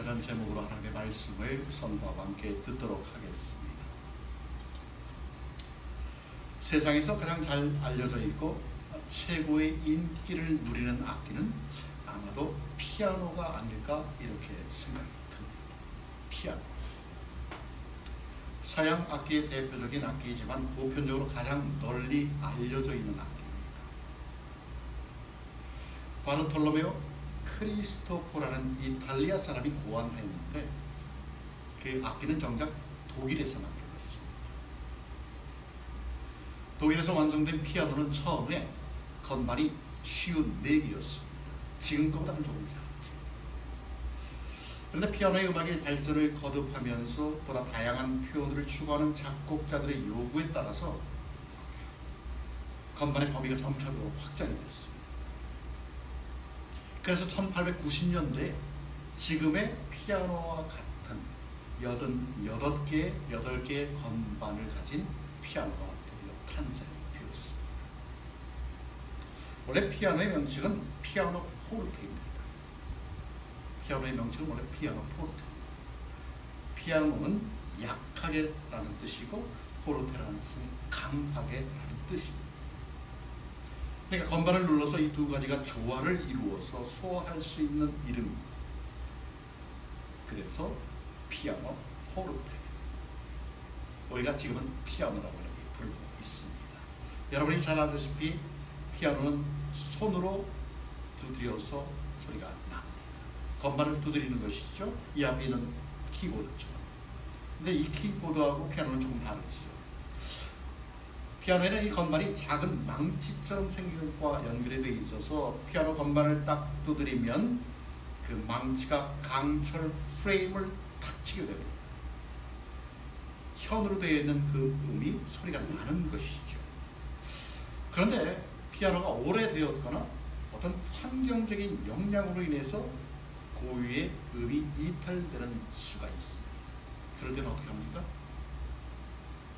이라는 제목으로 하나님의 말씀을 성도와 함께 듣도록 하겠습니다. 세상에서 가장 잘 알려져 있고 최고의 인기를 누리는 악기는 아마도 피아노가 아닐까 이렇게 생각이 듭니다. 피아노. 서양 악기의 대표적인 악기이지만 보편적으로 가장 널리 알려져 있는 악기입니다. 바르톨로메오 크리스토포라는 이탈리아 사람이 고안했는데 그 악기는 정작 독일에서 만들어졌습니다. 독일에서 완성된 피아노는 처음에 건반이 54개였습니다. 지금 것보다는 조금 작았죠. 그런데 피아노의 음악의 발전을 거듭하면서 보다 다양한 표현을 추구하는 작곡자들의 요구에 따라서 건반의 범위가 점차적으로 확장이 됐습니다. 그래서 1890년대에 지금의 피아노와 같은 8개의 건반을 가진 피아노가 드디어 탄생이 되었습니다. 원래 피아노의 명칭은 피아노 포르테입니다. 피아노의 명칭은 원래 피아노 포르테. 피아노는 약하게라는 뜻이고 포르테라는 뜻은 강하게라는 뜻입니다. 그러니까 건반을 눌러서 이 두 가지가 조화를 이루어서 소화할 수 있는 이름. 그래서 피아노 포르테. 우리가 지금은 피아노라고 이렇게 부르고 있습니다. 여러분이 잘 아시다시피 피아노는 손으로 두드려서 소리가 납니다. 건반을 두드리는 것이죠. 이 앞에 있는 키보드처럼. 근데 이 키보드하고 피아노는 조금 다르죠. 피아노에는 이 건반이 작은 망치처럼 생긴 것과 연결이 되어 있어서 피아노 건반을 딱 두드리면 그 망치가 강철 프레임을 탁 치게 됩니다. 현으로 되어 있는 그 음이 소리가 나는 것이죠. 그런데 피아노가 오래되었거나 어떤 환경적인 영향으로 인해서 고유의 음이 이탈되는 수가 있습니다. 그럴 때는 어떻게 합니까?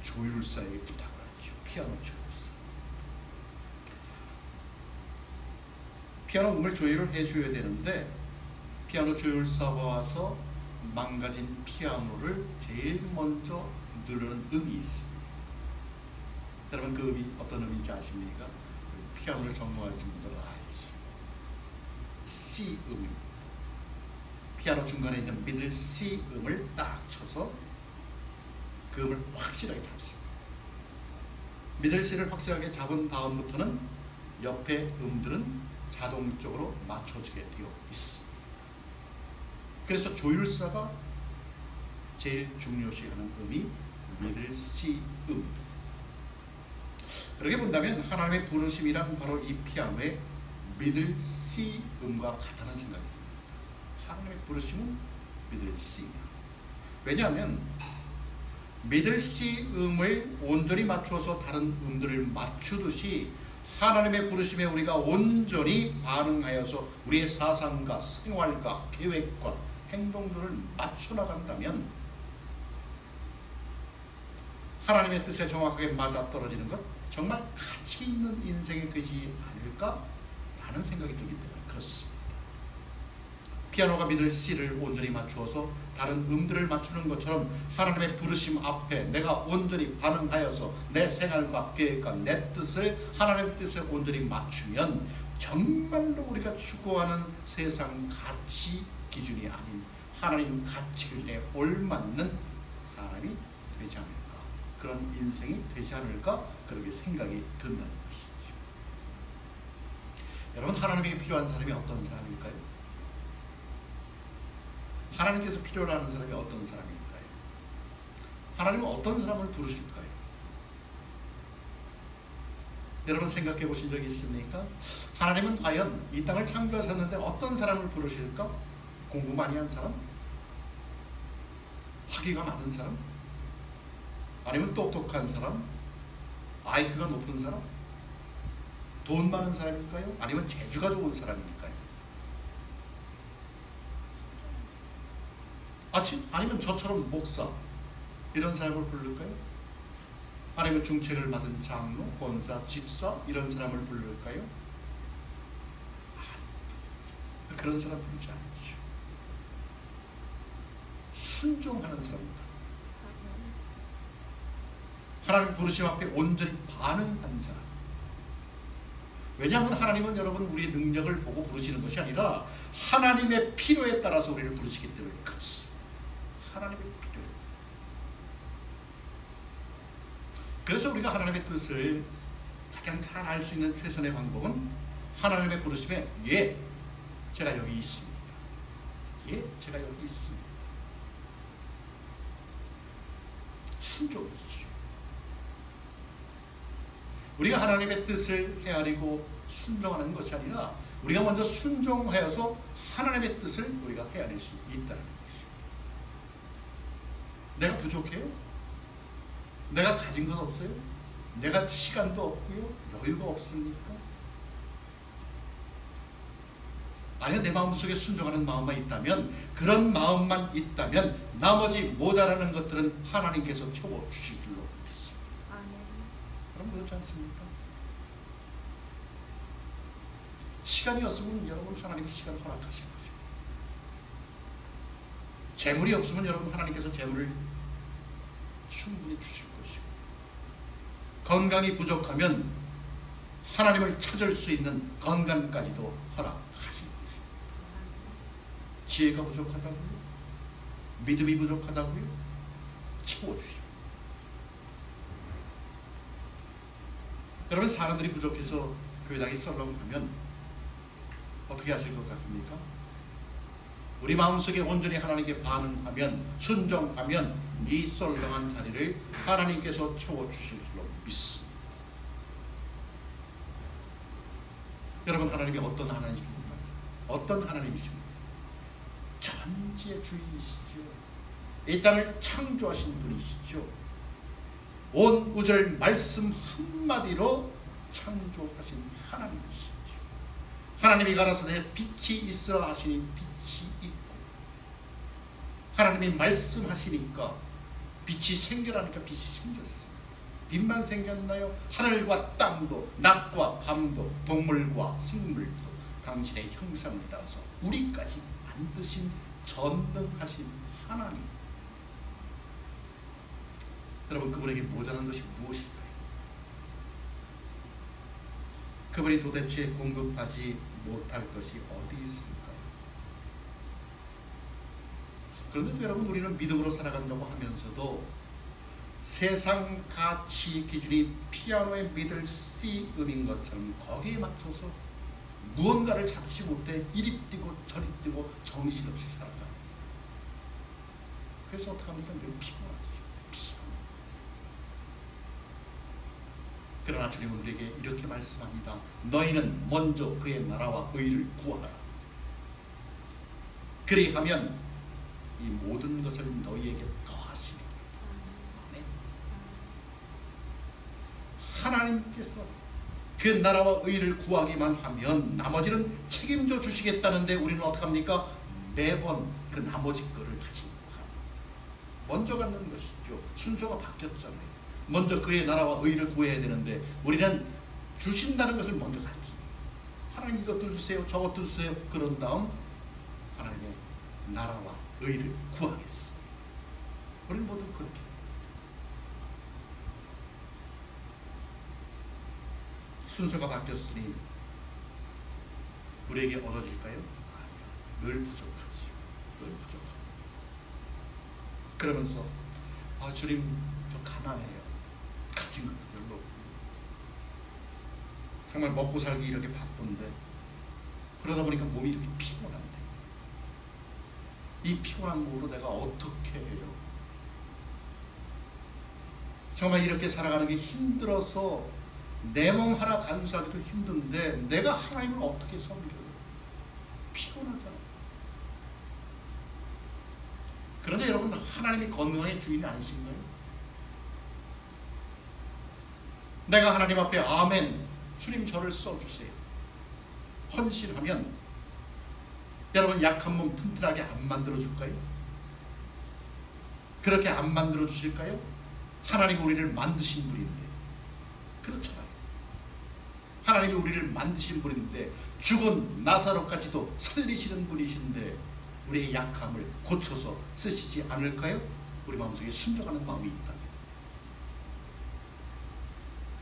조율사에게 부탁을 피아노 조율사. 피아노 음을 조율을 해줘야 되는데 피아노 조율사가 와서 망가진 피아노를 제일 먼저 누르는 음이 있습니다. 여러분 그 음이 어떤 음인지 아십니까? 피아노를 전공하신 분들은 알죠. C 음입니다. 피아노 중간에 있는 미들 C 음을 딱 쳐서 그 음을 확실하게 잡습니다. 미들 C를 확실하게 잡은 다음부터는 옆에 음들은 자동적으로 맞춰지게 되어 있습니다. 그래서 조율사가 제일 중요시하는 음이 미들 C 음입니다. 그렇게 본다면 하나님의 부르심이란 바로 이 피아노의 미들 C 음과 같다는 생각이 듭니다. 하나님의 부르심은 미들 C다. 왜냐하면 미들 C 음을 온전히 맞추어서 다른 음들을 맞추듯이 하나님의 부르심에 우리가 온전히 반응하여서 우리의 사상과 생활과 계획과 행동들을 맞춰 나간다면 하나님의 뜻에 정확하게 맞아떨어지는 것 정말 가치 있는 인생이 되지 않을까라는 생각이 들기 때문에 그렇습니다. 피아노가 미들 C를 온전히 맞추어서 다른 음들을 맞추는 것처럼 하나님의 부르심 앞에 내가 온전히 반응하여서 내 생활과 계획과 내 뜻을 하나님의 뜻에 온전히 맞추면 정말로 우리가 추구하는 세상 가치 기준이 아닌 하나님 가치 기준에 올맞는 사람이 되지 않을까, 그런 인생이 되지 않을까, 그렇게 생각이 든다는 것이죠. 여러분, 하나님에게 필요한 사람이 어떤 사람일까요? 하나님께서 필요로 하는 사람이 어떤 사람일까요? 하나님은 어떤 사람을 부르실까요? 여러분 생각해 보신 적이 있습니까? 하나님은 과연 이 땅을 창조하셨는데 어떤 사람을 부르실까? 공부 많이 한 사람? 학위가 많은 사람? 아니면 똑똑한 사람? IQ가 높은 사람? 돈 많은 사람일까요? 아니면 재주가 좋은 사람일까요? 아니면 저처럼 목사 이런 사람을 부를까요? 아니면 중책을 받은 장로, 권사, 집사 이런 사람을 부를까요? 그런 사람 부르지 않죠. 순종하는 사람입니다. 하나님 부르심 앞에 온전히 반응한 사람. 왜냐하면 하나님은 여러분 우리의 능력을 보고 부르시는 것이 아니라 하나님의 필요에 따라서 우리를 부르시기 때문에 그렇습니다. 하나님의 필요에. 그래서 우리가 하나님의 뜻을 가장 잘 알 수 있는 최선의 방법은 하나님의 부르심에 예, 제가 여기 있습니다. 예, 제가 여기 있습니다. 순종이죠. 우리가 하나님의 뜻을 헤아리고 순종하는 것이 아니라 우리가 먼저 순종하여서 하나님의 뜻을 우리가 헤아릴 수 있다는 것입니다. 내가 부족해요? 내가 가진 건 없어요? 내가 시간도 없고요? 여유가 없습니까? 아니요, 내 마음속에 순종하는 마음만 있다면, 그런 마음만 있다면 나머지 모자라는 것들은 하나님께서 채워주실 줄로 믿습니다. 그럼 그렇지 않습니까? 시간이 없으면 여러분 하나님이 시간을 허락하실 거죠. 재물이 없으면 여러분 하나님께서 재물을 충분히 주실 것이고, 건강이 부족하면 하나님을 찾을 수 있는 건강까지도 허락하실 것이고, 지혜가 부족하다고요? 믿음이 부족하다고요? 채워주십니다. 여러분, 사람들이 부족해서 교회당이 썰렁하면 어떻게 하실 것 같습니까? 우리 마음속에 온전히 하나님께 반응하면, 순종하면 이 썰렁한 자리를 하나님께서 채워주실 줄로 믿습니다. 여러분, 하나님이 어떤 하나님입니까? 어떤 하나님이십니까? 천지의 주인이시죠. 이 땅을 창조하신 분이시죠. 온 우주를 말씀 한마디로 창조하신 하나님이시죠. 하나님이 가라사대 빛이 있으라 하시니 빛이 있고, 하나님이 말씀하시니까 빛이 생겨나니까 빛이 생겼습니다. 빛만 생겼나요? 하늘과 땅도, 낮과 밤도, 동물과 생물도 당신의 형상을 따라서 우리까지 만드신 전능하신 하나님. 여러분, 그분에게 모자란 것이 무엇일까요? 그분이 도대체 공급하지 못할 것이 어디 있을까요? 그런데 여러분, 우리는 믿음으로 살아간다고 하면서도 세상 가치 기준이 피아노의 미들 C 음인 것처럼 거기에 맞춰서 무언가를 잡지 못해 이리 뛰고 저리 뛰고 정신없이 살아가. 그래서 어떻게 합니까? 늘 피곤하죠. 그러나 주님은 우리에게 이렇게 말씀합니다. 너희는 먼저 그의 나라와 의를 구하라. 그리하면 이 모든 것을 너희에게 더하시리라. 아멘. 하나님께서 그 나라와 의를 구하기만 하면 나머지는 책임져 주시겠다는데 우리는 어떡합니까? 매번 그 나머지 거를 가지고 합니다. 먼저 갖는 것이죠. 순서가 바뀌었잖아요. 먼저 그의 나라와 의를 구해야 되는데 우리는 주신다는 것을 먼저 가지. 하나님 이것도 주세요, 저것도 주세요. 그런 다음 하나님의 나라와 의를 구하겠습니다. 우리는 모두 그렇게. 순서가 바뀌었으니 우리에게 얻어질까요? 아니요. 늘 부족하지. 늘 부족합니다. 그러면서 주님, 저 가난해요. 가진 것도 별로 없고 정말 먹고 살기 이렇게 바쁜데, 그러다 보니까 몸이 이렇게 피곤한데 이 피곤한 몸으로 내가 어떻게 해요? 정말 이렇게 살아가는 게 힘들어서 내 몸 하나 간수하기도 힘든데 내가 하나님을 어떻게 섬겨요? 피곤하잖아요. 그런데 여러분, 하나님이 건강의 주인이 아니신가요? 내가 하나님 앞에 아멘, 주님 저를 써주세요 헌신하면 여러분, 약한 몸 튼튼하게 안 만들어줄까요? 그렇게 안 만들어주실까요? 하나님이 우리를 만드신 분인데. 그렇잖아요. 하나님이 우리를 만드신 분인데 죽은 나사로까지도 살리시는 분이신데 우리의 약함을 고쳐서 쓰시지 않을까요? 우리 마음속에 순종하는 마음이 있다면.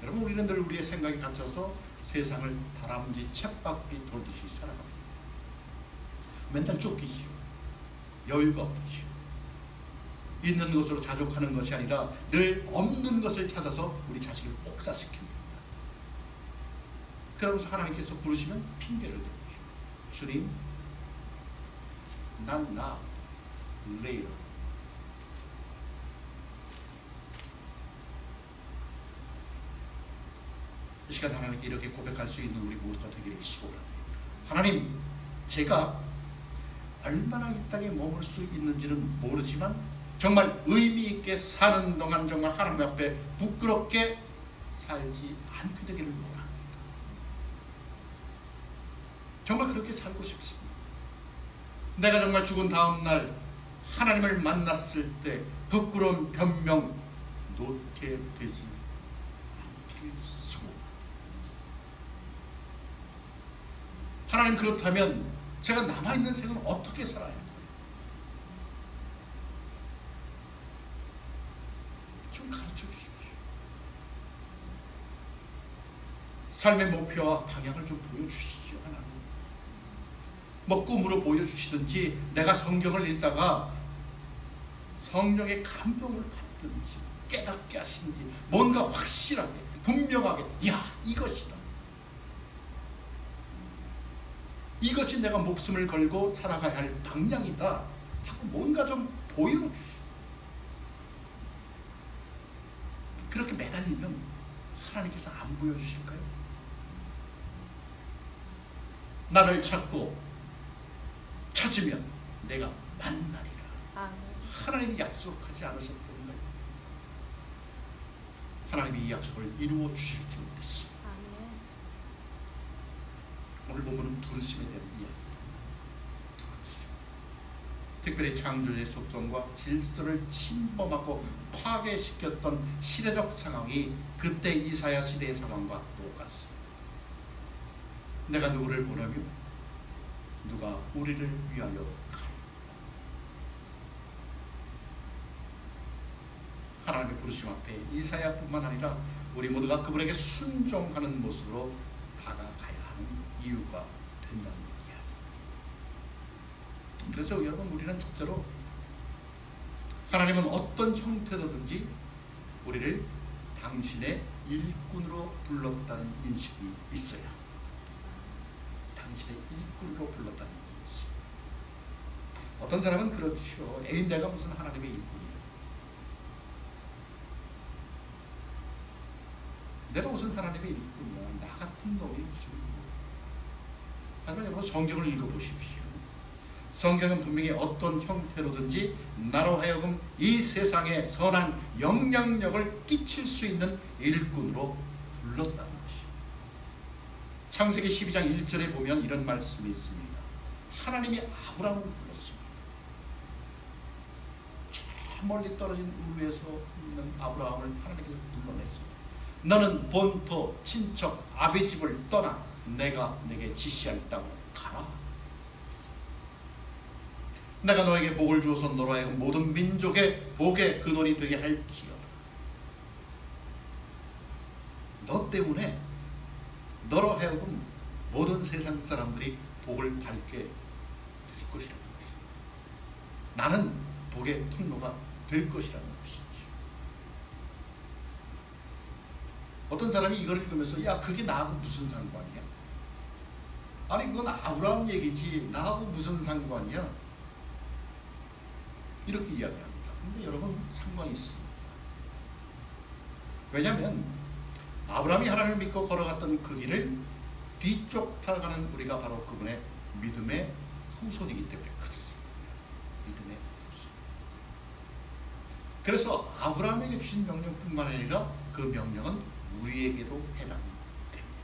여러분, 우리는 늘 우리의 생각에 갇혀서 세상을 다람쥐 쳇바퀴 돌듯이 살아갑니다. 맨날 쫓기지요. 여유가 없지요. 있는 것으로 자족하는 것이 아니라 늘 없는 것을 찾아서 우리 자식을 혹사시킵니다. 그러면서 하나님께서 부르시면 핑계를 대죠. 주님, 난 나 레이러. 이 시간 하나님께 이렇게 고백할 수 있는 우리 모두가 되기를 소원합니다. 하나님, 제가 얼마나 이 땅에 머물 수 있는지는 모르지만 정말 의미 있게 사는 동안 정말 하나님 앞에 부끄럽게 살지 않게 되기를 원합니다. 정말 그렇게 살고 싶습니다. 내가 정말 죽은 다음 날 하나님을 만났을 때 부끄러운 변명 놓게 되지 않길 소원합니다. 하나님, 그렇다면 제가 남아있는 생은 어떻게 살아야 할까요? 좀 가르쳐 주십시오. 삶의 목표와 방향을 좀 보여주시죠. 하나님, 뭐 꿈으로 보여주시든지 내가 성경을 읽다가 성령의 감동을 받든지 깨닫게 하시든지 뭔가 확실하게 분명하게, 야, 이것이다, 이것이 내가 목숨을 걸고 살아가야 할 방향이다 하고 뭔가 좀 보여주시오. 그렇게 매달리면 하나님께서 안 보여주실까요? 나를 찾고 찾으면 내가 만나리라. 하나님이 약속하지 않으셨던가요? 하나님이 이 약속을 이루어 주실 줄 믿습니다. 오늘 본문은 부르심에 대한 이야기입니다. 특별히 창조주의 속성과 질서를 침범하고 파괴시켰던 시대적 상황이 그때 이사야 시대의 상황과 똑같습니다. 내가 누구를 보내며 누가 우리를 위하여 갈까? 하나님의 부르심 앞에 이사야뿐만 아니라 우리 모두가 그분에게 순종하는 모습으로 다가가야 하는 이유가 된다는 이야기입니다. 그래서 여러분, 우리는 첫째로 하나님은 어떤 형태로든지 우리를 당신의 일꾼으로 불렀다는 인식이 있어야 합니다. 당신의 일꾼으로 불렀다는 인식. 어떤 사람은 그렇죠. 에이, 내가 무슨 하나님의 일꾼이야. 내가 무슨 하나님의 일꾼이야. 나 같은 놈이 무슨. 하지만 여러분, 성경을 읽어보십시오. 성경은 분명히 어떤 형태로든지 나로 하여금 이 세상에 선한 영향력을 끼칠 수 있는 일꾼으로 불렀다는 것입니다. 창세기 12장 1절에 보면 이런 말씀이 있습니다. 하나님이 아브라함을 불렀습니다. 저 멀리 떨어진 우르에서 있는 아브라함을 하나님께서 불러냈습니다. 너는 본토 친척 아비 집을 떠나 내가 내게 지시할 땅으로 가라. 내가 너에게 복을 주어서 너로 하여금 모든 민족의 복의 근원이 되게 할지어다. 너 때문에 너로 하여금 모든 세상 사람들이 복을 받게 될 것이라는 것이죠. 나는 복의 통로가 될 것이라는 것이죠. 어떤 사람이 이걸 읽으면서, 야, 그게 나하고 무슨 상관이야? 아니, 그건 아브라함 얘기지 나하고 무슨 상관이야? 이렇게 이야기합니다. 근데 여러분, 상관이 있습니다. 왜냐하면 아브라함이 하나님을 믿고 걸어갔던 그 길을 뒤쫓아가는 우리가 바로 그분의 믿음의 후손이기 때문에 그렇습니다. 믿음의 후손. 그래서 아브라함에게 주신 명령뿐만 아니라 그 명령은 우리에게도 해당이 됩니다.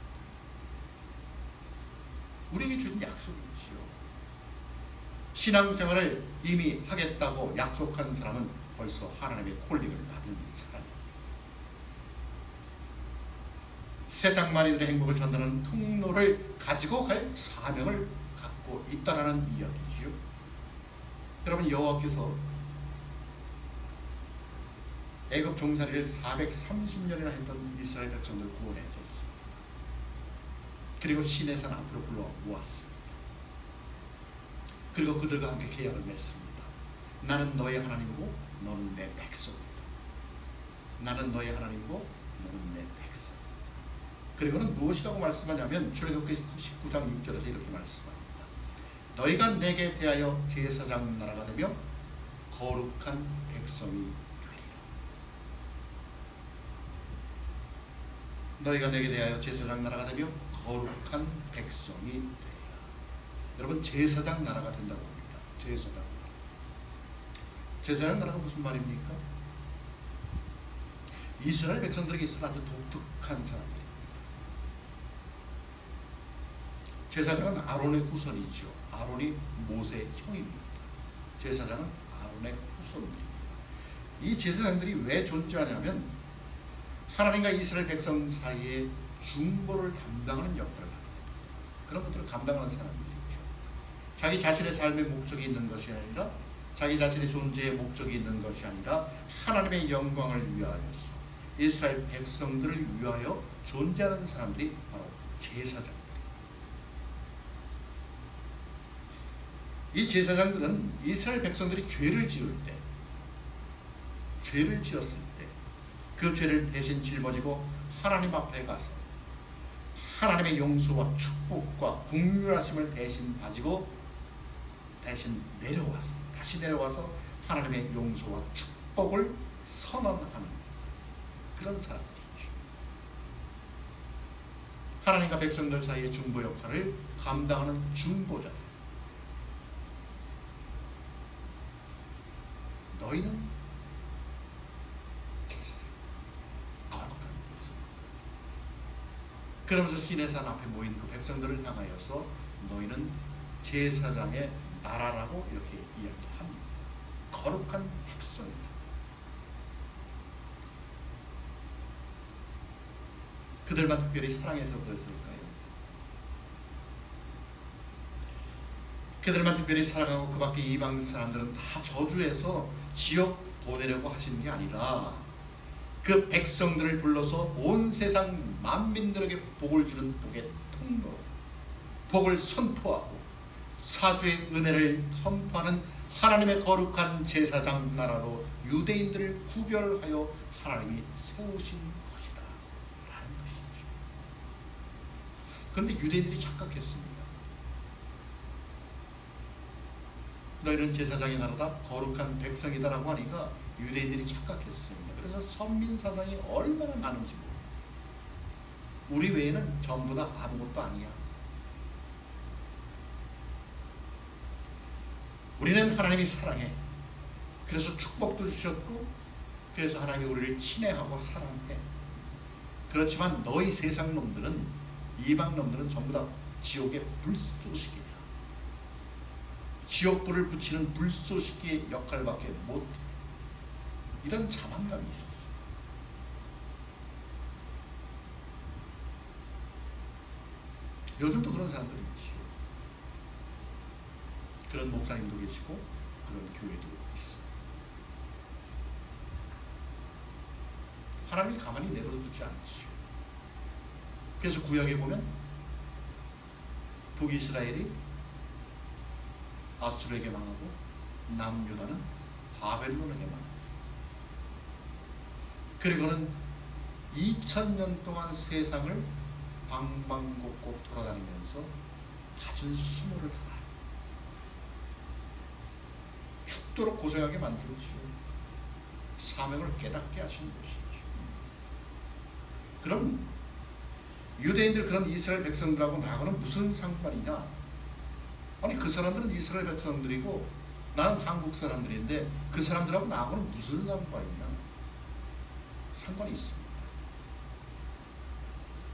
우리에게 주신 약속이지요. 신앙생활을 이미 하겠다고 약속한 사람은 벌써 하나님의 콜링을 받은 사람입니다. 세상 만인들의 행복을 전하는 통로를 가지고 갈 사명을 갖고 있다는 이야기지요. 여러분, 여호와께서 애굽 종살이를 430년이나 했던 이스라엘 백성들을 구원했었습니다. 그리고 시내산 앞으로 불러 모았습니다. 그리고 그들과 함께 계약을 맺습니다. 나는 너의 하나님이고 너는 내 백성이다. 나는 너의 하나님이고 너는 내 백성. 그리고는 무엇이라고 말씀하냐면 출애굽기 19장 6절에서 이렇게 말씀합니다. 너희가 내게 대하여 제사장 나라가 되며 거룩한 백성이 되리라. 너희가 내게 대하여 제사장 나라가 되며 거룩한 백성이 되리라. 여러분, 제사장 나라가 된다고 합니다. 제사장 나라. 제사장 나라가 무슨 말입니까? 이스라엘 백성들에게 있어서 아주 독특한 사람들입니다. 제사장은 아론의 후손이죠. 아론이 모세의 형입니다. 제사장은 아론의 후손들입니다. 이 제사장들이 왜 존재하냐면 하나님과 이스라엘 백성 사이에 중보를 담당하는 역할을 합니다. 그런 것들을 감당하는 사람들이죠. 자기 자신의 삶의 목적이 있는 것이 아니라, 자기 자신의 존재의 목적이 있는 것이 아니라 하나님의 영광을 위하여서 이스라엘 백성들을 위하여 존재하는 사람들이 바로 제사장들입니다. 이 제사장들은 이스라엘 백성들이 죄를 지었을 때 그 죄를 대신 짊어지고 하나님 앞에 가서 하나님의 용서와 축복과 긍휼하심을 대신 가지고 다시 내려와서 하나님의 용서와 축복을 선언하는 그런 사람들이죠. 하나님과 백성들 사이의 중보 역할을 감당하는 중보자들. 너희는 거룩한 백성이다. 그러면서 시내산 앞에 모인 그 백성들을 향하여서 너희는 제사장의 나라라고 이렇게 이야기합니다. 거룩한 백성이다. 그들만 특별히 사랑해서 그랬을까요? 그들만 특별히 사랑하고 그 밖에 이방 사람들은 다 저주해서 지옥 보내려고 하시는 게 아니라 그 백성들을 불러서 온 세상 만민들에게 복을 주는 복의 통로로 복을 선포하고 사주의 은혜를 선포하는 하나님의 거룩한 제사장 나라로 유대인들을 구별하여 하나님이 세우신 것이다 라는 것이죠. 그런데 유대인들이 착각했습니다. 너희는 제사장의 나라다, 거룩한 백성이다 라고 하니까 유대인들이 착각했습니다. 그래서 선민사상이 얼마나 많은지 모릅니다. 우리 외에는 전부 다 아무것도 아니야. 우리는 하나님이 사랑해. 그래서 축복도 주셨고, 그래서 하나님이 우리를 친애하고 사랑해. 그렇지만 너희 세상 놈들은, 이방 놈들은 전부 다 지옥의 불쏘시개야. 지옥불을 붙이는 불쏘시개의 역할밖에 못해. 이런 자만감이 있었어. 요즘도 그런 사람들이 있지. 그런 목사님도 계시고 그런 교회도 있습니다. 하나님이 가만히 내버려 두지 않지요. 그래서 구약에 보면 북이스라엘이 아수르에게 망하고 남유다는 바벨론에게 망합니다. 그리고는 2000년 동안 세상을 방방곡곡 돌아다니면서 갖은 수모를 달아요. 죽도록 고생하게 만들었죠. 사명을 깨닫게 하신 것이죠. 그럼 유대인들, 그런 이스라엘 백성들하고 나하고는 무슨 상관이냐? 아니, 그 사람들은 이스라엘 백성들이고 나는 한국 사람들인데 그 사람들하고 나하고는 무슨 상관이냐? 상관이 있습니다.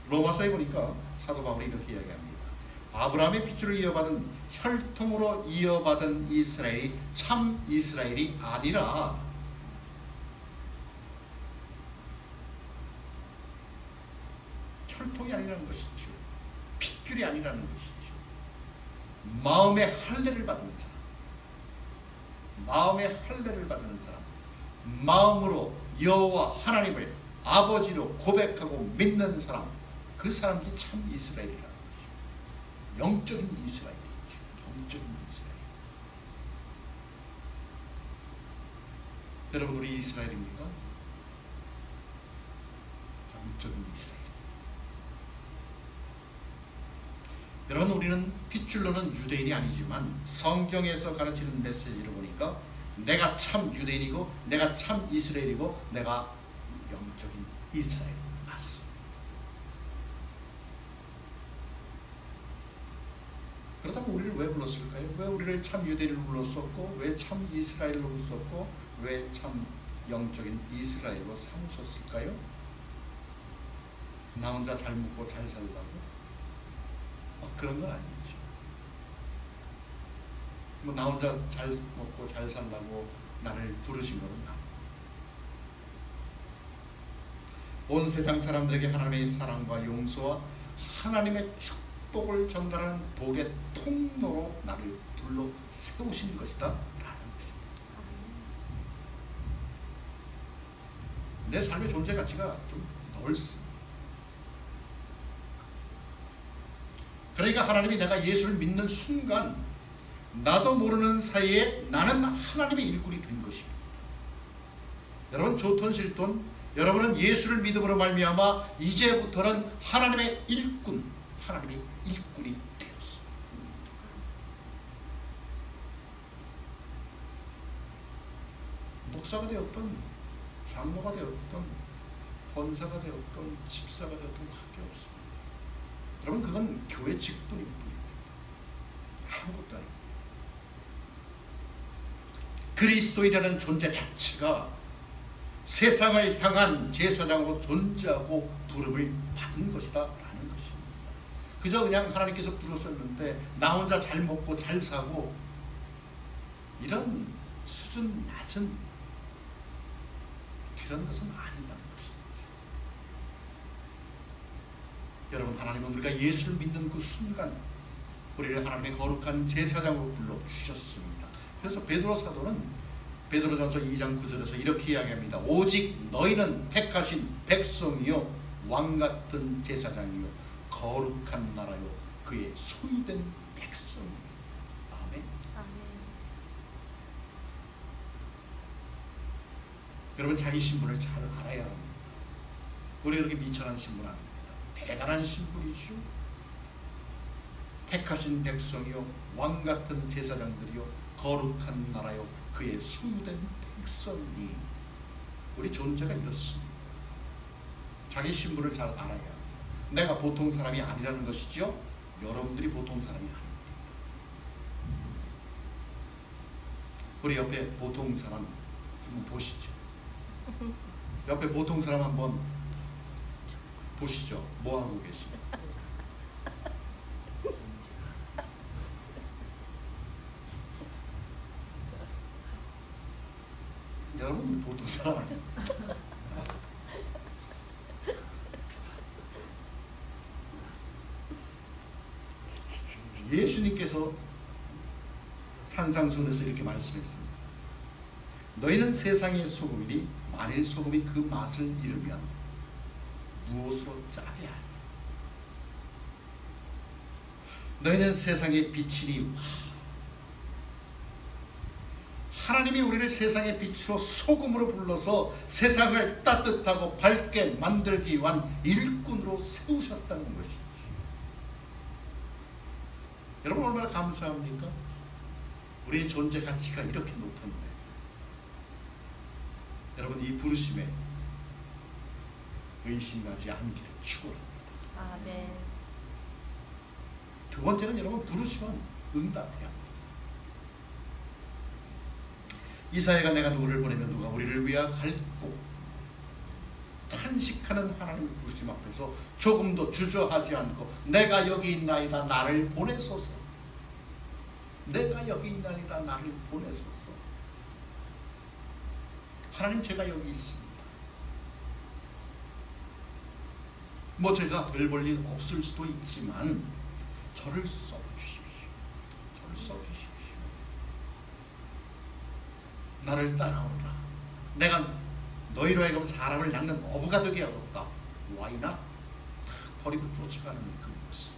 로마서에 보니까 사도 바울이 이렇게 이야기합니다. 아브라함의 핏줄을 이어받은, 혈통으로 이어받은 이스라엘이 참 이스라엘이 아니라 혈통이 아니라는 것이죠. 핏줄이 아니라는 것이죠. 마음의 할례를 받은 사람, 마음의 할례를 받는 사람, 마음으로 여호와 하나님을 아버지로 고백하고 믿는 사람, 그 사람들이 참 이스라엘이라는 것이죠. 영적인 이스라엘이죠. 영적인 이스라엘. 여러분, 우리 이스라엘입니까? 영적인 이스라엘. 여러분, 우리는 핏줄로는 유대인이 아니지만 성경에서 가르치는 메시지를 보니까 내가 참 유대인이고 내가 참 이스라엘이고 내가 영적인 이스라엘 맞습니다. 그렇다면 우리를 왜 불렀을까요? 왜 우리를 참 유대인으로 불렀었고 왜 참 이스라엘로 불렀었고 왜 참 영적인 이스라엘로 삼으셨을까요? 나 혼자 잘 먹고 잘 살라고? 그런 건 아니죠. 뭐 나 혼자 잘 먹고 잘 살라고 나를 부르신 것은 아닙니다. 온 세상 사람들에게 하나님의 사랑과 용서와 하나님의 축복을 전달하는 복의 통로로 나를 불러 세우신 것이다 라는 것입니다. 내 삶의 존재 가치가 좀 넓습니다. 그러니까 하나님이 내가 예수를 믿는 순간 나도 모르는 사이에 나는 하나님의 일꾼이 된 것입니다. 여러분, 좋든 싫든 여러분은 예수를 믿음으로 말미암아 이제부터는 하나님의 일꾼, 하나님의 일꾼이 되었습니다. 목사가 되었던, 장로가 되었던, 권사가 되었던, 집사가 되었던 관계없습니다. 여러분, 그건 교회 직분일 뿐입니다. 아무것도 아닙니다. 그리스도인이라는 존재 자체가 세상을 향한 제사장으로 존재하고 부름을 받은 것이다 라는 것입니다. 그저 그냥 하나님께서 부르셨는데 나 혼자 잘 먹고 잘 사고 이런 수준 낮은 그런 것은 아니라는 것입니다. 여러분, 하나님은 우리가 예수를 믿는 그 순간 우리를 하나님의 거룩한 제사장으로 불러주셨습니다. 그래서 베드로 사도는 베드로전서 2장 9절에서 이렇게 이야기합니다. 오직 너희는 택하신 백성이요 왕같은 제사장이요 거룩한 나라요 그의 소유된 백성이요. 아멘. 아멘. 여러분, 자기 신분을 잘 알아야 합니다. 우리 그렇게 미천한 신분 아닙니다. 대단한 신분이죠. 택하신 백성이요 왕같은 제사장들이요 거룩한 나라요 그의 소유된 백성이. 우리 존재가 이렇습니다. 자기 신분을 잘 알아야 합니다. 내가 보통 사람이 아니라는 것이죠. 여러분들이 보통 사람이 아닙니다. 우리 옆에 보통 사람 한번 보시죠. 옆에 보통 사람 한번 보시죠. 뭐 하고 계시죠? 여러분, 보통 사람 아니에요. 예수님께서 산상수훈에서 이렇게 말씀했습니다. 너희는 세상의 소금이니 만일 소금이 그 맛을 잃으면 무엇으로 짜야 할까? 너희는 세상의 빛이니 하나님이 우리를 세상의 빛으로 소금으로 불러서 세상을 따뜻하고 밝게 만들기 위한 일꾼으로 세우셨다는 것이죠. 여러분, 얼마나 감사합니까? 우리의 존재 가치가 이렇게 높은데 여러분, 이 부르심에 의심하지 않기를 축원합니다. 아멘. 두 번째는 여러분, 부르시면 응답해야 합니다. 이사야가 내가 누구를 보내면 누가 우리를 위하갈고 탄식하는 하나님의 부르심 앞에서 조금도 주저하지 않고 내가 여기 있나이다 나를 보내소서. 내가 여기 있나이다 나를 보내소서. 하나님, 제가 여기 있습니다. 뭐 제가 별 볼 일 없을 수도 있지만 저를 써주십시오. 저를 써주십시오. 나를 따라오라. 내가 너희로 하여금 사람을 낚는 어부가 되게 하겠다. Why not? 버리고 쫓아가는 그 모습.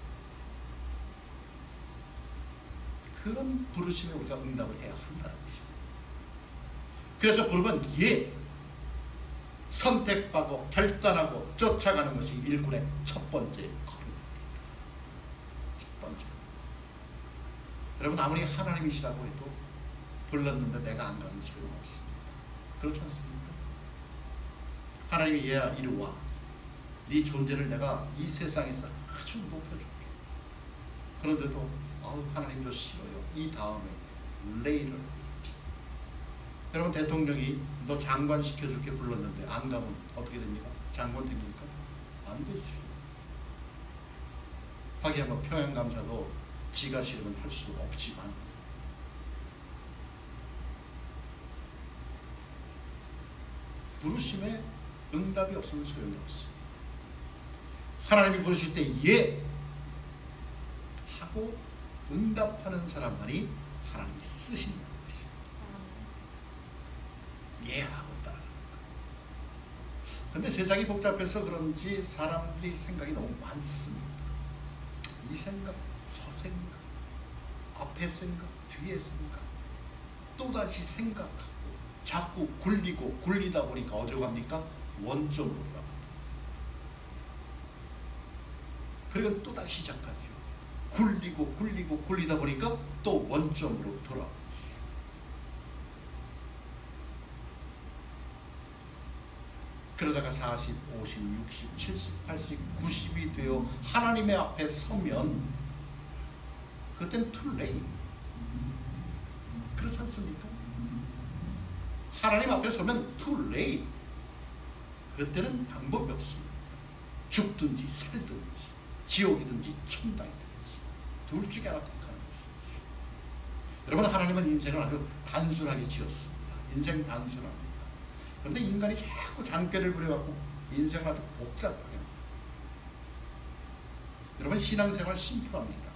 그런 부르심에 우리가 응답을 해야 한다는 것입니다. 그래서 부르면 예, 선택하고 결단하고 쫓아가는 것이 일꾼의 첫 번째 걸음입니다. 첫 번째. 여러분, 아무리 하나님이시라고 해도 불렀는데 내가 안 가면 소용없습니다. 그렇지 않습니까? 하나님이 얘야 이리 와. 네 존재를 내가 이 세상에서 아주 높여줄게. 그런데도 하나님 저 싫어요. 이 다음에 레이를. 여러분, 대통령이 너 장관 시켜줄게 불렀는데 안 가면 어떻게 됩니까? 장관 됩니까? 안 되지. 하기야 평양감사도 지가 싫으면 할 수 없지만 부르심에 응답이 없으면 소용이 없습니다. 하나님이 부르실 때 예 하고 응답하는 사람만이 하나님이 쓰신다는 것이죠. 예 하고 따라가는 거예요. 그런데 세상이 복잡해서 그런지 사람들이 생각이 너무 많습니다. 이 생각, 저 생각, 앞에 생각, 뒤에 생각, 또다시 생각하고 자꾸 굴리다 보니까 어디로 갑니까? 원점으로 갑니다. 그리고 또다시 시작하죠. 굴리다 보니까 또 원점으로 돌아오죠. 그러다가 40, 50, 60, 70, 80, 90이 되어 하나님의 앞에 서면 그때는 too late. 그렇지 않습니까? 하나님 앞에 서면 too late. 그때는 방법이 없습니다. 죽든지 살든지 지옥이든지 천당이든지 둘 중에 하나 택하는 것이죠. 여러분, 하나님은 인생을 아주 단순하게 지었습니다. 인생 단순합니다. 그런데 인간이 자꾸 장대를 부려갖고 인생을 아주 복잡하게 합니다. 여러분, 신앙생활 심플합니다.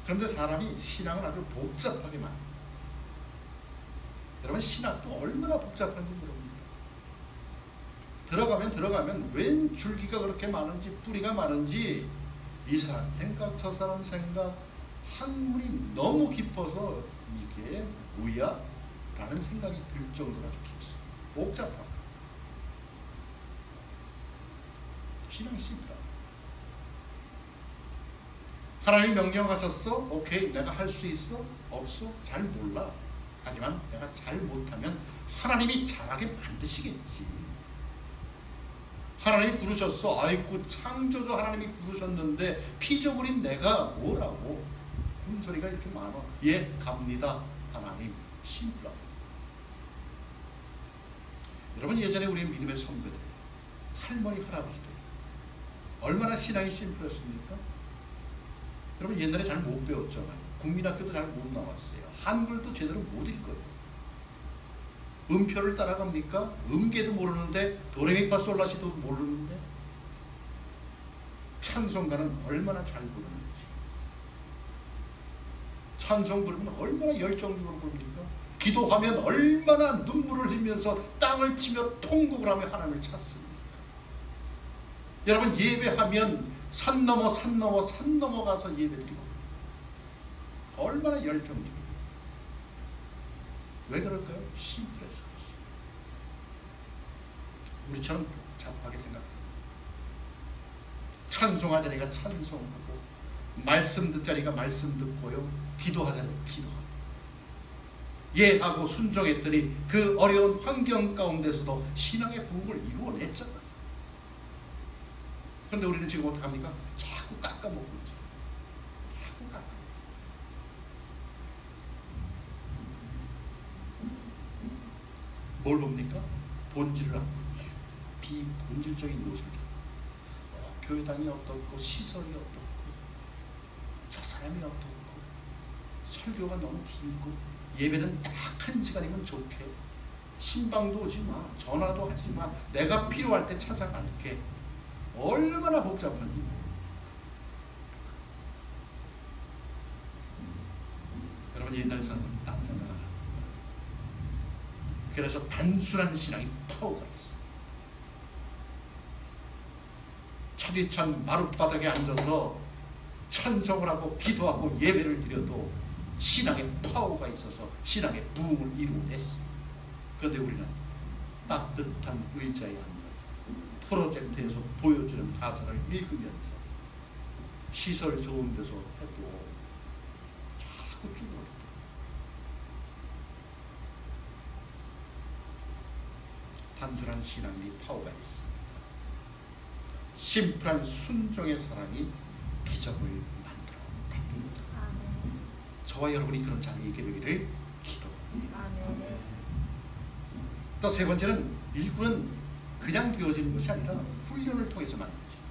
그런데 사람이 신앙을 아주 복잡하게 만듭니다. 여러분, 신학도 얼마나 복잡한지 모릅니다. 들어가면 웬 줄기가 그렇게 많은지, 뿌리가 많은지, 이 사람 생각 저 사람 생각 학문이 너무 깊어서 이게 뭐야? 라는 생각이 들 정도로 아주 깊습니다. 복잡하고 신앙이 심플합니다. 하나님이 명령하셨어? 오케이, 내가 할 수 있어? 없어? 잘 몰라. 하지만 내가 잘 못하면 하나님이 잘하게 만드시겠지. 하나님이 부르셨어. 아이고, 창조주 하나님이 부르셨는데 피조물인 내가 뭐라고? 그런 소리가 이렇게 많아. 예, 갑니다. 하나님. 심플합니다. 여러분, 예전에 우리의 믿음의 선배들, 할머니, 할아버지들 얼마나 신앙이 심플했습니까? 여러분, 옛날에 잘 못 배웠잖아요. 국민학교도 잘 못 나왔어요. 한글도 제대로 못 읽어요. 음표를 따라갑니까? 음계도 모르는데, 도레미파솔라시도 모르는데, 찬송가는 얼마나 잘 부르는지, 찬송 부르면 얼마나 열정적으로 부릅니까? 기도하면 얼마나 눈물을 흘리면서 땅을 치며 통곡을 하며 하나님을 찾습니다. 여러분, 예배하면 산 넘어 가서 예배드리고 얼마나 열정적입니다. 왜 그럴까요? 심플해서 그렇습니다. 우리처럼 복잡하게 생각합니다. 찬송하자니까 찬송하고, 말씀 듣자니까 말씀 듣고요, 기도하자니까 기도합니다. 예하고 순종했더니 그 어려운 환경 가운데서도 신앙의 부흥을 이루어냈잖아요. 그런데 우리는 지금 어떻게 합니까? 자꾸 깎아먹고 있죠. 자꾸 깎아먹고. 뭘 봅니까? 본질을 안 보죠. 비본질적인 요소를 잡고, 교회당이 어떻고, 시설이 어떻고, 저 사람이 어떻고, 설교가 너무 길고, 예배는 딱 1시간이면 좋게, 신방도 오지 마, 전화도 하지 마, 내가 필요할 때 찾아갈게. 얼마나 복잡한지 모릅니다. 여러분, 옛날 사람은 딴 생각 안 그래서 단순한 신앙이 파워가 있어. 차디찬 마룻바닥에 앉아서 찬송을 하고 기도하고 예배를 드려도 신앙의 파워가 있어서 신앙의 부흥을 이루어냈습니다. 그런데 우리는 따뜻한 의자에 앉아서 프로젝트에서 보여주는 가사를 읽으면서 시설 좋은 데서 해도 자꾸 죽어요. 단순한 신앙이 파워가 있습니다. 심플한 순종의 사람이 기적을 만들어 냅니다. 저와 여러분이 그런 자리에 있게 되기를 기도합니다. 또 세 번째는 일꾼은 그냥 되어지는 것이 아니라 훈련을 통해서 만들어집니다.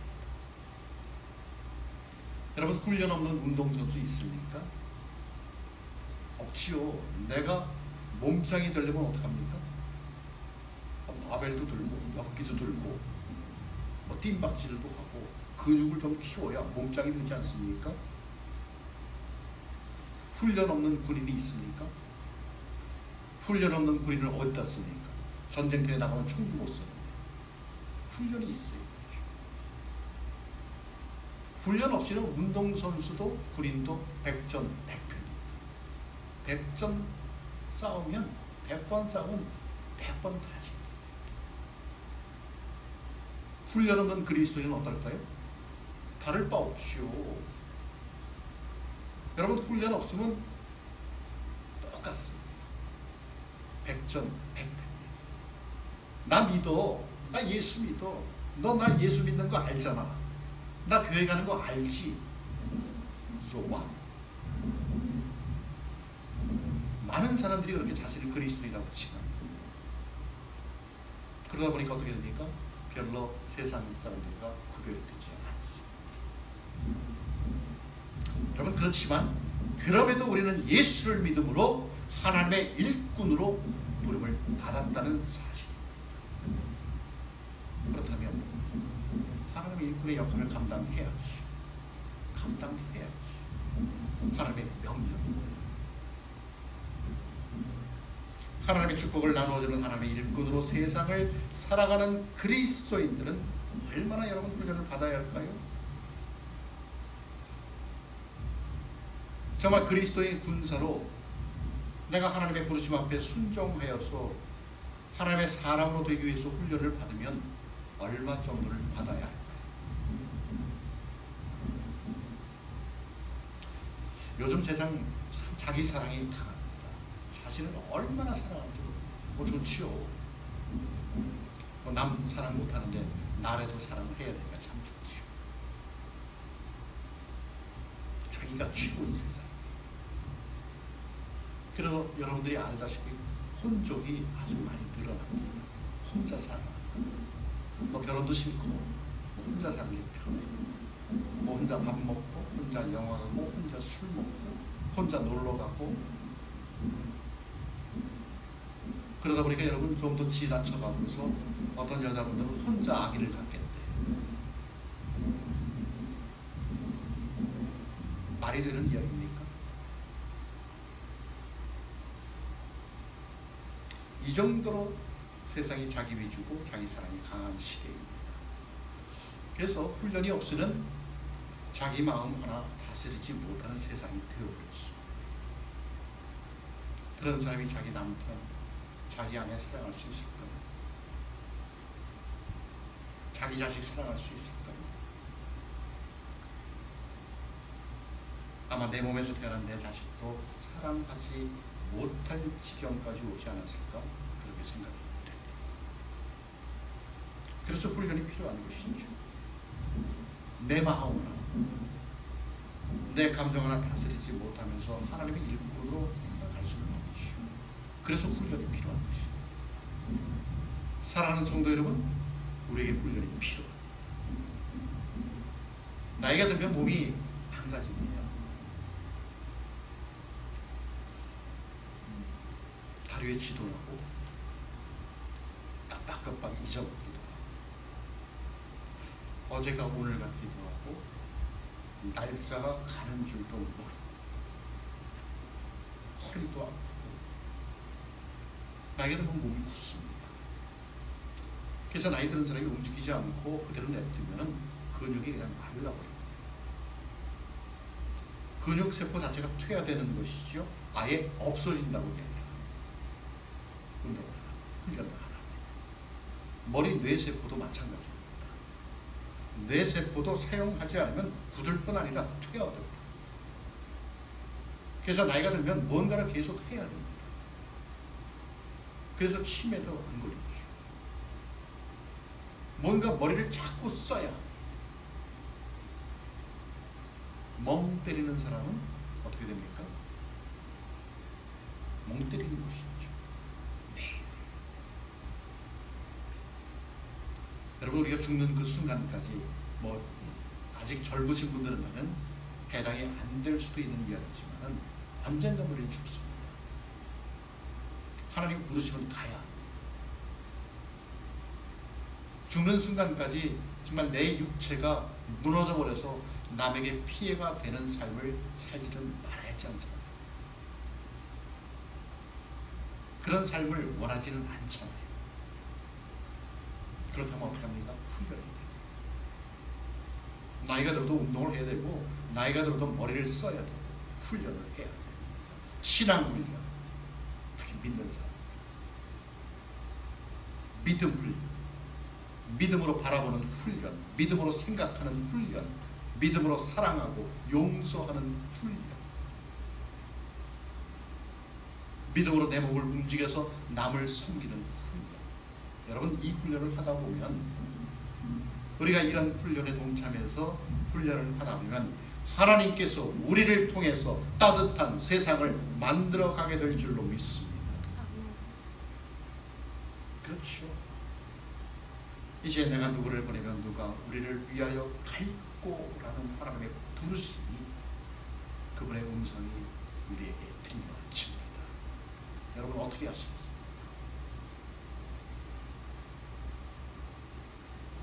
여러분, 훈련 없는 운동선수 있습니까? 없지요. 내가 몸짱이 되려면 어떡합니까? 바벨도 들고 역기도 들고 뭐 뜀박질도 하고 근육을 좀 키워야 몸짱이 되지 않습니까? 훈련 없는 군인이 있습니까? 훈련 없는 군인을 어디다 씁니까? 전쟁터에 나가면 총도 못 쓰는데 훈련이 있어요. 훈련 없이는 운동선수도 군인도 백전백패입니다. 100전 싸우면 100번 싸우면 100번 다집니다. 훈련 없는 그리스도인은 어떨까요? 다를 바 없지요. 여러분, 훈련 없으면 똑같습니다. 백전백패입니다. 나 믿어. 나 예수 믿어. 너 나 예수 믿는 거 알잖아. 나 교회 가는 거 알지. So what? 많은 사람들이 그렇게 자신을 그리스도인이라고 칭합니다. 그러다 보니까 어떻게 됩니까? 별로 세상 사람들과 구별이 되지 않습니다. 여러분, 그렇지만 그럼에도 우리는 예수를 믿음으로 하나님의 일꾼으로 부름을 받았다는 사실입니다. 그렇다면 하나님의 일꾼의 역할을 감당해야지. 하나님의 명령입니다. 하나님의 축복을 나누어주는 하나님의 일꾼으로 세상을 살아가는 그리스도인들은 얼마나 여러분 훈련을 받아야 할까요? 정말 그리스도의 군사로 내가 하나님의 부르심 앞에 순종하여서 하나님의 사람으로 되기 위해서 훈련을 받으면 얼마 정도를 받아야 할까요? 요즘 세상 참 자기 사랑이 강합니다. 자신을 얼마나 사랑하는지 뭐 좋지요. 뭐 남 사랑 못하는데 나라도 사랑을 해야 되니까 참 좋지요. 자기가 최고인 세상. 그래서 여러분들이 알다시피 혼족이 아주 많이 늘어납니다. 혼자 사는 뭐 결혼도 싫고 뭐 혼자 사는 게 편해요. 뭐 혼자 밥 먹고 혼자 영화 가고 혼자 술 먹고 혼자 놀러 가고 그러다 보니까 여러분 좀 더 지나쳐가면서 어떤 여자분들은 혼자 아기를 갖겠대요. 말이 되는 이야기입니까? 이 정도로 세상이 자기 위주고 자기 사랑이 강한 시대입니다. 그래서 훈련이 없이는 자기 마음 하나 다스리지 못하는 세상이 되어버렸습니다. 그런 사람이 자기 남편, 자기 아내 사랑할 수 있을까요? 자기 자식 사랑할 수 있을까요? 아마 내 몸에서 태어난 내 자식도 사랑하지 못할 지경까지 오지 않았을까? 그렇게 생각이 됩니다. 그래서 훈련이 필요한 것이죠. 내 마음을 내 감정 하나 다스리지 못하면서 하나님의 일꾼으로 살아갈 수는 없죠. 그래서 훈련이 필요한 것이죠. 사랑하는 성도 여러분, 우리에게 훈련이 필요합니다. 나이가 들면 몸이 망가집니다. 다리에 지도하고 깜빡깜빡 잊어먹기도 하고 어제가 오늘 같기도 하고 날짜가 가는 줄도 모르고 허리도 아프고 나이가 들면 몸이 굳습니다. 그래서 나이 드는 사람이 움직이지 않고 그대로 냅두면 근육이 그냥 말라버려요. 근육세포 자체가 퇴화되는 것이죠. 아예 없어진다고 얘기합니다. 운동을 하나, 훈련을 하나. 머리 뇌세포도 마찬가지입니다. 뇌세포도 사용하지 않으면 굳을 뿐 아니라 퇴화됩니다. 그래서 나이가 들면 뭔가를 계속 해야 됩니다. 그래서 치매도 안 걸리죠. 뭔가 머리를 자꾸 써야 합니다. 멍 때리는 사람은 어떻게 됩니까? 멍 때리는 것이죠. 네. 여러분, 우리가 죽는 그 순간까지 아직 젊으신 분들은 해당이 안 될 수도 있는 이야기지만 언젠가 우리는 죽습니다. 하나님 부르시면 가야 합니다. 죽는 순간까지 정말 내 육체가 무너져 버려서 남에게 피해가 되는 삶을 살지는 말아야지 않잖아요. 그런 삶을 원하지는 않잖아요. 그렇다면 어떻게 합니까? 훈련해야 돼요. 나이가 들어도 운동을 해야 되고, 나이가 들어도 머리를 써야 되고, 훈련을 해야 됩니다. 신앙 훈련, 특히 믿는 사람, 믿음 훈련, 믿음으로 바라보는 훈련, 믿음으로 생각하는 훈련, 믿음으로 사랑하고 용서하는 훈련, 믿음으로 내 몸을 움직여서 남을 섬기는 훈련. 여러분, 이 훈련을 하다 보면, 우리가 이런 훈련에 동참해서 훈련을 하다 보면 하나님께서 우리를 통해서 따뜻한 세상을 만들어 가게 될 줄로 믿습니다. 그렇죠. 이제 내가 누구를 보내면 누가 우리를 위하여 갈꼬라는 하나님의 부르심이, 그분의 음성이 우리에게 들려집니다. 여러분, 어떻게 하시겠습니까?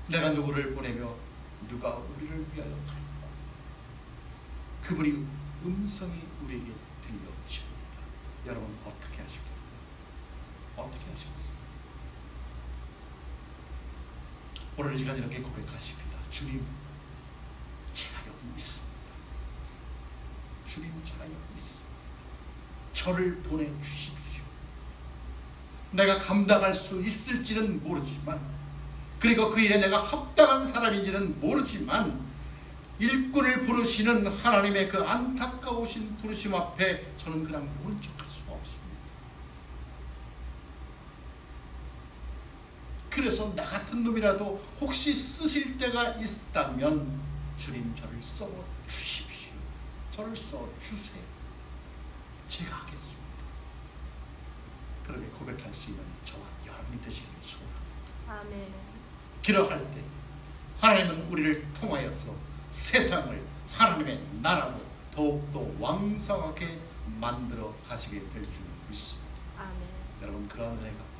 내가 누구를 보내며 누가 우리를 위하여 갈꼬, 그분이 음성이 우리에게 들려집니다. 여러분, 어떻게 하십니까? 어떻게 하시겠습니까? 오늘 이 시간 이렇게 고백하십니다. 주님, 제가 여기 있습니다. 주님, 제가 여기 있습니다. 저를 보내주십시오. 내가 감당할 수 있을지는 모르지만, 그리고 그 일에 내가 합당한 사람인지는 모르지만, 일꾼을 부르시는 하나님의 그 안타까우신 부르심 앞에 저는 그냥 모른 척할 수가 없습니다. 그래서 나 같은 놈이라도 혹시 쓰실 때가 있다면 주님, 저를 써 주십시오. 저를 써 주세요. 제가 하겠습니다. 그렇게 고백할 수 있는 저와 여러분이 되시기를 소원합니다. 아멘. 기록할 때 하나님은 우리를 통하여서 세상을 하나님의 나라로 더욱더 왕성하게 만들어 가시게 될 줄 믿습니다. 아멘. 여러분, 그러한 은혜가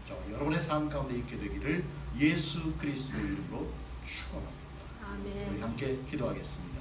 저와 여러분의 삶 가운데 있게 되기를 예수 그리스도의 이름으로 축원합니다. 아멘. 우리 함께 기도하겠습니다.